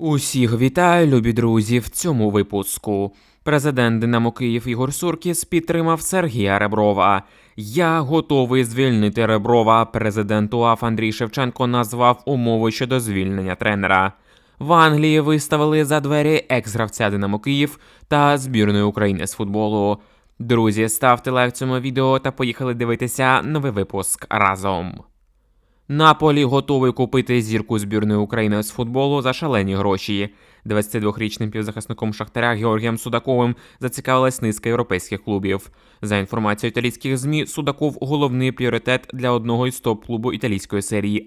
Усіх вітаю, любі друзі, в цьому випуску. Президент Динамо Київ Ігор Суркіс підтримав Сергія Реброва. Я готовий звільнити Реброва. Президент УАФ Андрій Шевченко назвав умови щодо звільнення тренера. В Англії виставили за двері екс-гравця Динамо Київ та збірної України з футболу. Друзі, ставте лайк цьому відео та поїхали дивитися новий випуск разом. Наполі готовий купити зірку збірної України з футболу за шалені гроші. 22-річним півзахисником Шахтаря Георгієм Судаковим зацікавилась низка європейських клубів. За інформацією італійських ЗМІ, Судаков – головний пріоритет для одного із топ-клубу італійської серії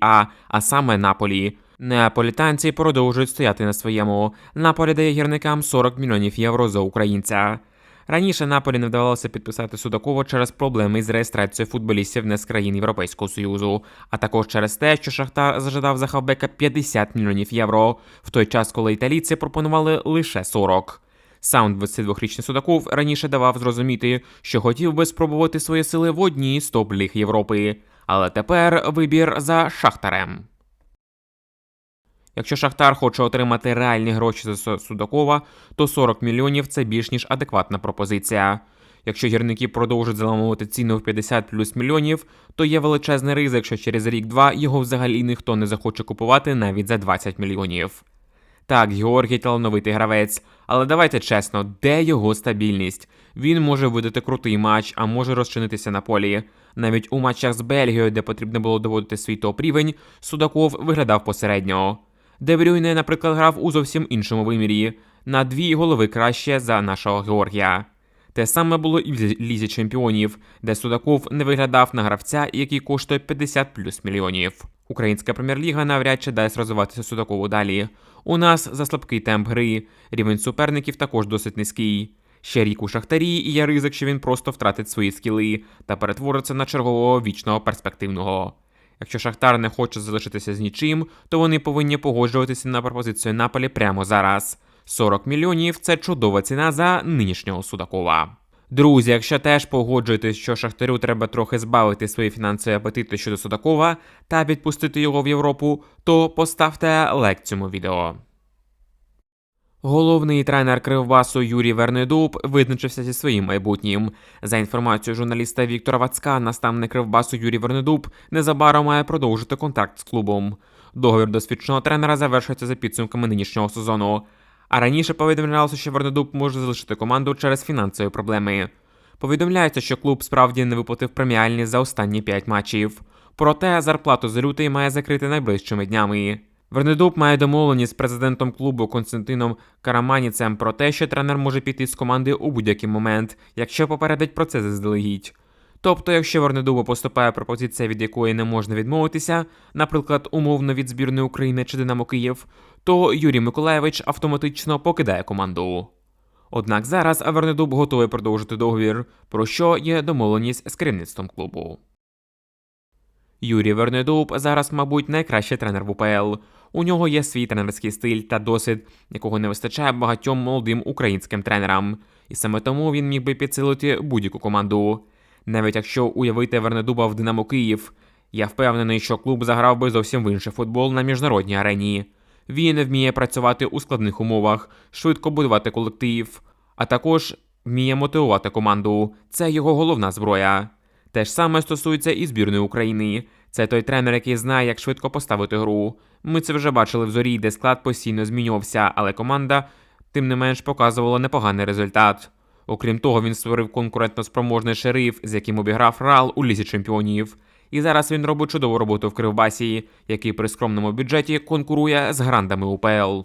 А саме Наполі. Неаполітанці продовжують стояти на своєму. Наполі дає гірникам 40 мільйонів євро за українця. Раніше Наполі не вдавалося підписати Судакова через проблеми із реєстрацією футболістів не з країн Європейського Союзу, а також через те, що Шахтар зажадав за хавбека 50 мільйонів євро, в той час, коли італійці пропонували лише 40. Сам 22-річний Судаков раніше давав зрозуміти, що хотів би спробувати свої сили в одній з топ-ліг Європи. Але тепер вибір за Шахтарем. Якщо Шахтар хоче отримати реальні гроші за Судакова, то 40 мільйонів – це більш ніж адекватна пропозиція. Якщо гірники продовжать заламувати ціну в 50 плюс мільйонів, то є величезний ризик, що через рік-два його взагалі ніхто не захоче купувати навіть за 20 мільйонів. Так, Георгій талановитий гравець, але давайте чесно, де його стабільність? Він може видати крутий матч, а може розчинитися на полі. Навіть у матчах з Бельгією, де потрібно було доводити свій топ-рівень, Судаков виглядав посередньо. Де Брюйне, наприклад, грав у зовсім іншому вимірі, на 2 голови краще за нашого Георгія. Те саме було і в Лізі Чемпіонів, де Судаков не виглядав на гравця, який коштує 50 плюс мільйонів. Українська прем'єр-ліга навряд чи дасть розвиватися Судакову далі. У нас заслабкий темп гри, рівень суперників також досить низький. Ще рік у Шахтарі і є ризик, що він просто втратить свої скіли та перетвориться на чергового вічного перспективного. Якщо Шахтар не хоче залишитися з нічим, то вони повинні погоджуватися на пропозицію Наполі прямо зараз. 40 мільйонів – це чудова ціна за нинішнього Судакова. Друзі, якщо теж погоджуєтесь, що Шахтарю треба трохи збавити свої фінансові апетити щодо Судакова та відпустити його в Європу, то поставте лайк цьому відео. Головний тренер Кривбасу Юрій Вернедуб визначився зі своїм майбутнім. За інформацією журналіста Віктора Вацка, наставник Кривбасу Юрій Вернедуб незабаром має продовжити контракт з клубом. Договір досвідченого тренера завершується за підсумками нинішнього сезону. А раніше повідомлялося, що Вернедуб може залишити команду через фінансові проблеми. Повідомляється, що клуб справді не виплатив преміальні за останні 5 матчів. Проте зарплату за лютий має закрити найближчими днями. Вернедуб має домовленість з президентом клубу Константином Караманіцем про те, що тренер може піти з команди у будь-який момент, якщо попередить про це заздалегідь. Тобто, якщо Вернедубу поступає пропозиція, від якої не можна відмовитися, наприклад, умовно від збірної України чи Динамо Київ, то Юрій Миколайович автоматично покидає команду. Однак зараз Вернедуб готовий продовжити договір, про що є домовленість з керівництвом клубу. Юрій Вернедуб зараз, мабуть, найкращий тренер в УПЛ. У нього є свій тренерський стиль та досвід, якого не вистачає багатьом молодим українським тренерам. І саме тому він міг би підсилити будь-яку команду. Навіть якщо уявити Вернедуба в Динамо Київ, я впевнений, що клуб заграв би зовсім в інший футбол на міжнародній арені. Він вміє працювати у складних умовах, швидко будувати колектив, а також вміє мотивувати команду. Це його головна зброя. Те ж саме стосується і збірної України. Це той тренер, який знає, як швидко поставити гру. Ми це вже бачили в Зорі, де склад постійно змінювався, але команда, тим не менш, показувала непоганий результат. Окрім того, він створив конкурентно-спроможний Шериф, з яким обіграв Реал у Лізі Чемпіонів. І зараз він робить чудову роботу в Кривбасі, який при скромному бюджеті конкурує з грандами УПЛ.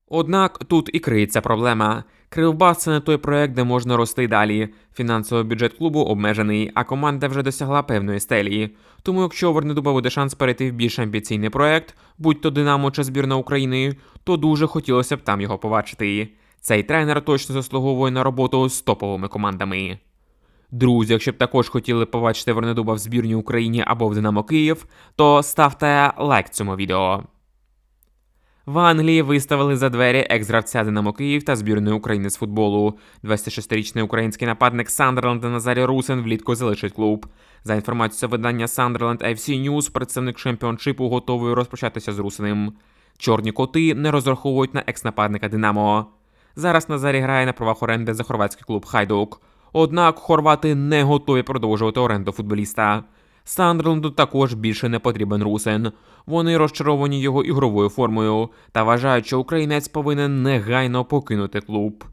Однак тут і криється проблема. Кривбас – це не той проект, де можна рости далі. Фінансовий бюджет клубу обмежений, а команда вже досягла певної стелі. Тому якщо у Вернедуба буде шанс перейти в більш амбіційний проект, будь-то Динамо чи збірна України, то дуже хотілося б там його побачити. Цей тренер точно заслуговує на роботу з топовими командами. Друзі, якщо б також хотіли побачити Вернедуба в збірній Україні або в Динамо Київ, то ставте лайк цьому відео. В Англії виставили за двері екс-гравця Динамо Київ та збірної України з футболу. 26-річний український нападник Сандерленда Назарій Русин влітку залишить клуб. За інформацією видання Sunderland FC News, представник чемпіоншипу готовий розпрощатися з Русиним. Чорні коти не розраховують на екс-нападника «Динамо». Зараз Назарій грає на правах оренди за хорватський клуб «Хайдук». Однак хорвати не готові продовжувати оренду футболіста. Сандерленду також більше не потрібен Русин. Вони розчаровані його ігровою формою та вважають, що українець повинен негайно покинути клуб.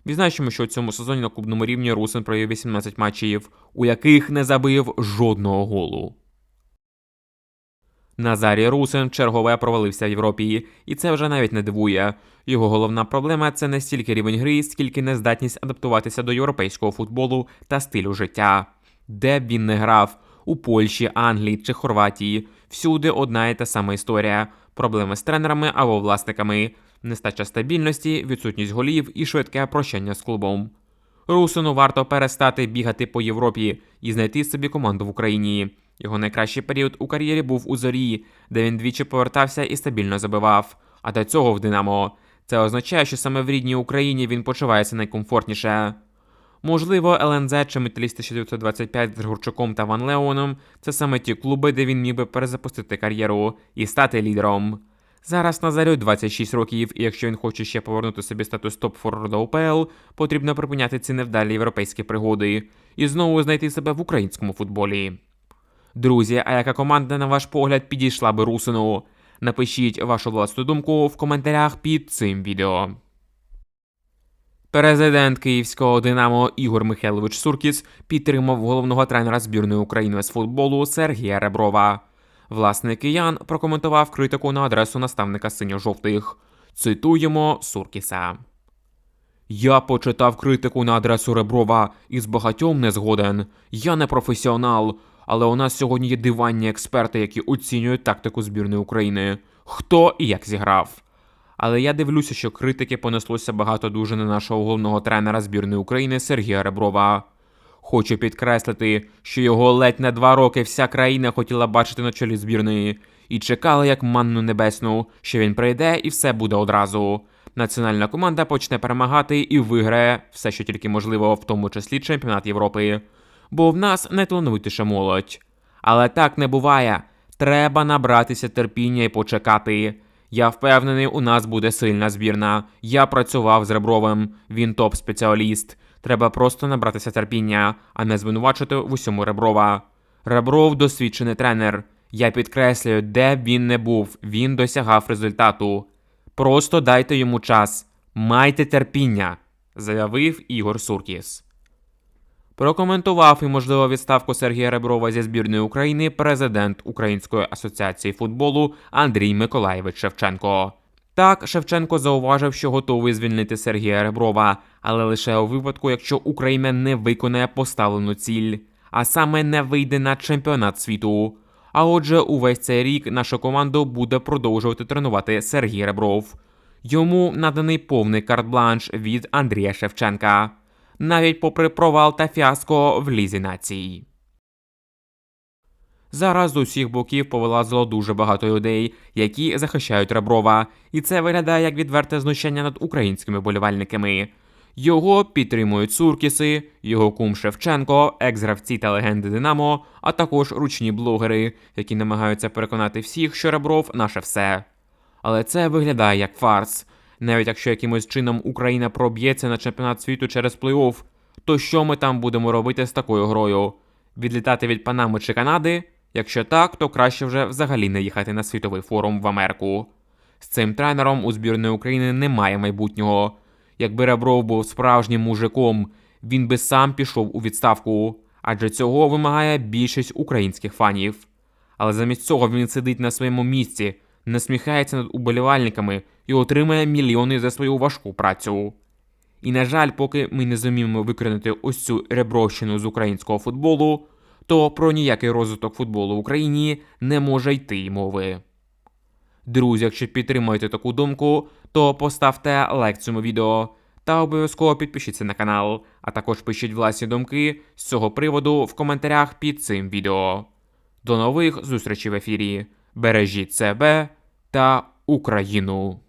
Відзначимо, що у цьому сезоні на клубному рівні Русин провів 18 матчів, у яких не забив жодного голу. Назарій Русин чергове провалився в Європі, і це вже навіть не дивує. Його головна проблема – це не стільки рівень гри, скільки нездатність адаптуватися до європейського футболу та стилю життя. Де б він не грав – у Польщі, Англії чи Хорватії – всюди одна і та сама історія – проблеми з тренерами або власниками, нестача стабільності, відсутність голів і швидке прощання з клубом. Русину варто перестати бігати по Європі і знайти собі команду в Україні. Його найкращий період у кар'єрі був у «Зорі», де він двічі повертався і стабільно забивав. А до цього в «Динамо». Це означає, що саме в рідній Україні він почувається найкомфортніше. Можливо, ЛНЗ чи Металіст 1925 з Гурчуком та Ван Леоном – це саме ті клуби, де він міг би перезапустити кар'єру і стати лідером. Зараз Назарю 26 років, і якщо він хоче ще повернути собі статус топ-форварда УПЛ, потрібно припиняти ці невдалі європейські пригоди і знову знайти себе в українському футболі. Друзі, а яка команда, на ваш погляд, підійшла би Русину? Напишіть вашу власну думку в коментарях під цим відео. Президент київського «Динамо» Ігор Михайлович Суркіс підтримав головного тренера збірної України з футболу Сергія Реброва. Власник киян прокоментував критику на адресу наставника синьо-жовтих. Цитуємо Суркіса. «Я почитав критику на адресу Реброва і з багатьом не згоден. Я не професіонал, але у нас сьогодні є диванні експерти, які оцінюють тактику збірної України. Хто і як зіграв. Але я дивлюся, що критики понеслося багато дуже на нашого головного тренера збірної України Сергія Реброва. Хочу підкреслити, що його ледь не 2 роки вся країна хотіла бачити на чолі збірної. І чекала як манну небесну, що він прийде і все буде одразу. Національна команда почне перемагати і виграє все, що тільки можливо, в тому числі чемпіонат Європи. Бо в нас найталановитіша молодь. Але так не буває. Треба набратися терпіння і почекати. Я впевнений, у нас буде сильна збірна. Я працював з Ребровим, він топ-спеціаліст. Треба просто набратися терпіння, а не звинувачити в усьому Реброва. Ребров – досвідчений тренер. Я підкреслюю, де б він не був, він досягав результату. Просто дайте йому час. Майте терпіння, заявив Ігор Суркіс. Прокоментував і можливу відставку Сергія Реброва зі збірної України президент Української асоціації футболу Андрій Миколайович Шевченко. Так, Шевченко зауважив, що готовий звільнити Сергія Реброва, але лише у випадку, якщо Україна не виконає поставлену ціль, а саме не вийде на чемпіонат світу. А отже, увесь цей рік нашу команду буде продовжувати тренувати Сергій Ребров. Йому наданий повний карт-бланш від Андрія Шевченка. Навіть попри провал та фіаско в Лізі націй. Зараз з усіх боків повилазило дуже багато людей, які захищають Реброва, і це виглядає як відверте знущання над українськими болівальниками. Його підтримують Суркіси, його кум Шевченко, екс-гравці та легенди «Динамо», а також ручні блогери, які намагаються переконати всіх, що Ребров – наше все. Але це виглядає як фарс. Навіть якщо якимось чином Україна проб'ється на чемпіонат світу через плей-офф, то що ми там будемо робити з такою грою? Відлітати від Панами чи Канади? Якщо так, то краще вже взагалі не їхати на світовий форум в Америку. З цим тренером у збірної України немає майбутнього. Якби Ребров був справжнім мужиком, він би сам пішов у відставку, адже цього вимагає більшість українських фанів. Але замість цього він сидить на своєму місці, насміхається над уболівальниками і отримає мільйони за свою важку працю. І, на жаль, поки ми не зуміємо викорінити ось цю ребровщину з українського футболу, то про ніякий розвиток футболу в Україні не може йти й мови. Друзі, якщо підтримуєте таку думку, то поставте лайк цьому відео та обов'язково підпишіться на канал, а також пишіть власні думки з цього приводу в коментарях під цим відео. До нових зустрічей в ефірі. Бережіть себе та Україну!